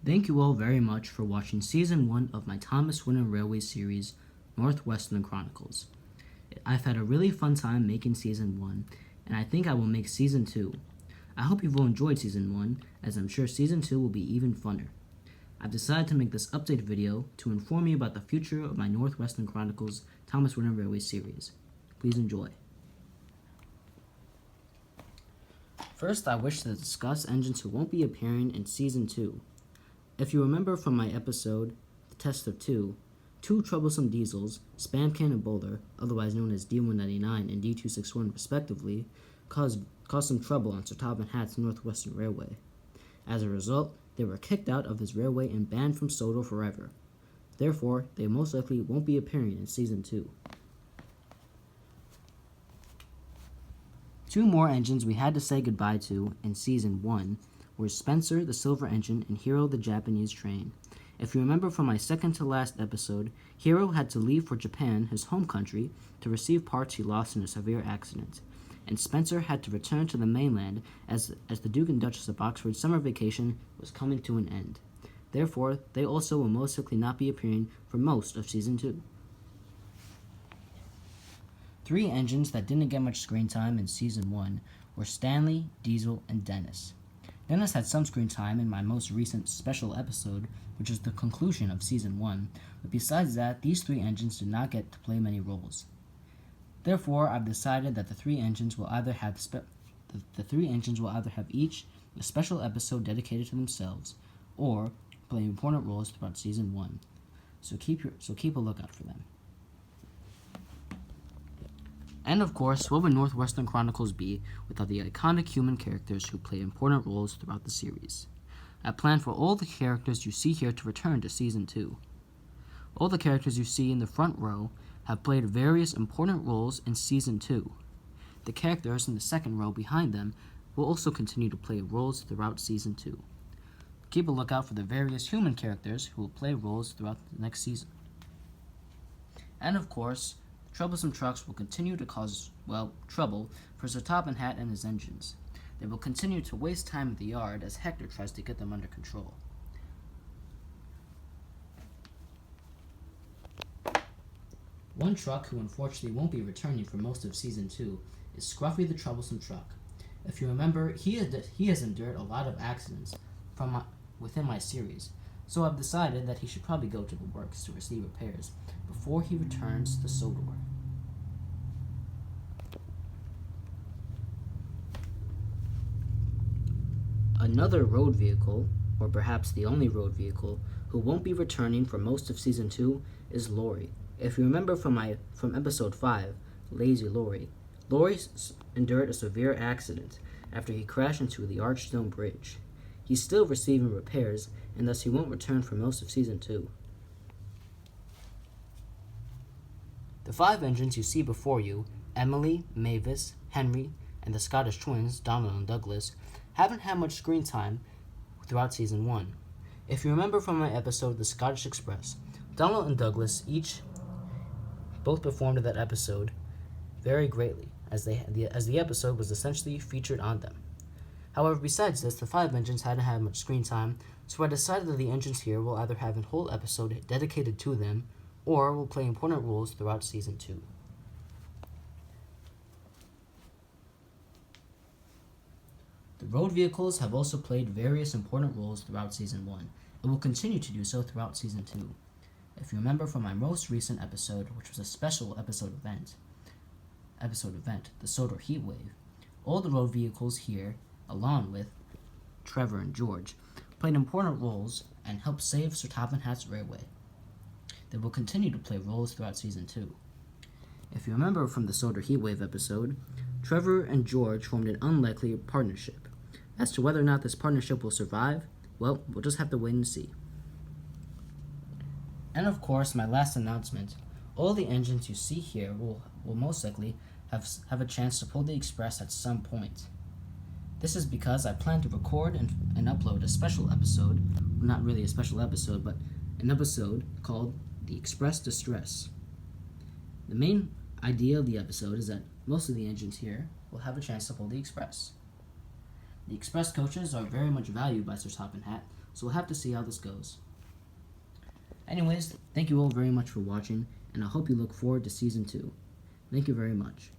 Thank you all very much for watching Season 1 of my Thomas Winter Railway series, North Western Chronicles. I've had a really fun time making Season 1, and I think I will make Season 2. I hope you've all enjoyed Season 1, as I'm sure Season 2 will be even funner. I've decided to make this update video to inform you about the future of my North Western Chronicles Thomas Winter Railway series. Please enjoy. First, I wish to discuss engines who won't be appearing in Season 2. If you remember from my episode, The Test of Two troublesome diesels, Spam Can and Bowler, otherwise known as D199 and D261 respectively, caused some trouble on Sir Topham Hatt's North Western Railway. As a result, they were kicked out of his railway and banned from Sodor forever. Therefore, they most likely won't be appearing in Season 2. Two more engines we had to say goodbye to in Season 1 were Spencer, the Silver Engine, and Hero, the Japanese Train. If you remember from my second to last episode, Hero had to leave for Japan, his home country, to receive parts he lost in a severe accident, and Spencer had to return to the mainland as the Duke and Duchess of Oxford's summer vacation was coming to an end. Therefore, they also will most likely not be appearing for most of Season 2. Three engines that didn't get much screen time in Season 1 were Stanley, Diesel, and Dennis. Dennis had some screen time in my most recent special episode, which is the conclusion of Season 1, but besides that, these three engines did not get to play many roles. Therefore, I've decided that the three engines will either have each a special episode dedicated to themselves, or play important roles throughout Season 1. So keep a lookout for them. And of course, what would North Western Chronicles be without the iconic human characters who play important roles throughout the series? I plan for all the characters you see here to return to Season 2. All the characters you see in the front row have played various important roles in Season 2. The characters in the second row behind them will also continue to play roles throughout Season 2. Keep a lookout for the various human characters who will play roles throughout the next season. And of course, Troublesome Trucks will continue to cause, trouble for Sir Topham Hatt and his engines. They will continue to waste time at the yard as Hector tries to get them under control. One truck who unfortunately won't be returning for most of Season 2 is Scruffy the Troublesome Truck. If you remember, he has endured a lot of accidents within my series, so I've decided that he should probably go to the works to receive repairs before he returns to Sodor. Another road vehicle, or perhaps the only road vehicle, who won't be returning for most of Season 2 is Laurie. If you remember from Episode 5, Lazy Laurie, Laurie endured a severe accident after he crashed into the Archstone Bridge. He's still receiving repairs, and thus he won't return for most of Season 2. The five engines you see before you, Emily, Mavis, Henry, and the Scottish twins, Donald and Douglas, haven't had much screen time throughout Season 1. If you remember from my episode, The Scottish Express, Donald and Douglas both performed in that episode very greatly, as the episode was essentially featured on them. However, besides this, the five engines hadn't had much screen time, so I decided that the engines here will either have a whole episode dedicated to them, or will play important roles throughout Season 2. The road vehicles have also played various important roles throughout Season 1, and will continue to do so throughout Season 2. If you remember from my most recent episode, which was a special episode event, the Sodor Heatwave, all the road vehicles here, along with Trevor and George, played important roles and helped save Sir Topham Hatt's railway. They will continue to play roles throughout Season 2. If you remember from the Sodor Heatwave episode, Trevor and George formed an unlikely partnership. As to whether or not this partnership will survive, we'll just have to wait and see. And of course, my last announcement, all the engines you see here will most likely have a chance to pull the Express at some point. This is because I plan to record and upload a special episode, not really a special episode, but an episode called The Express Distress. The main idea of the episode is that most of the engines here will have a chance to pull the Express. The Express coaches are very much valued by Sir Topham Hatt, so we'll have to see how this goes. Anyways, thank you all very much for watching, and I hope you look forward to Season 2. Thank you very much.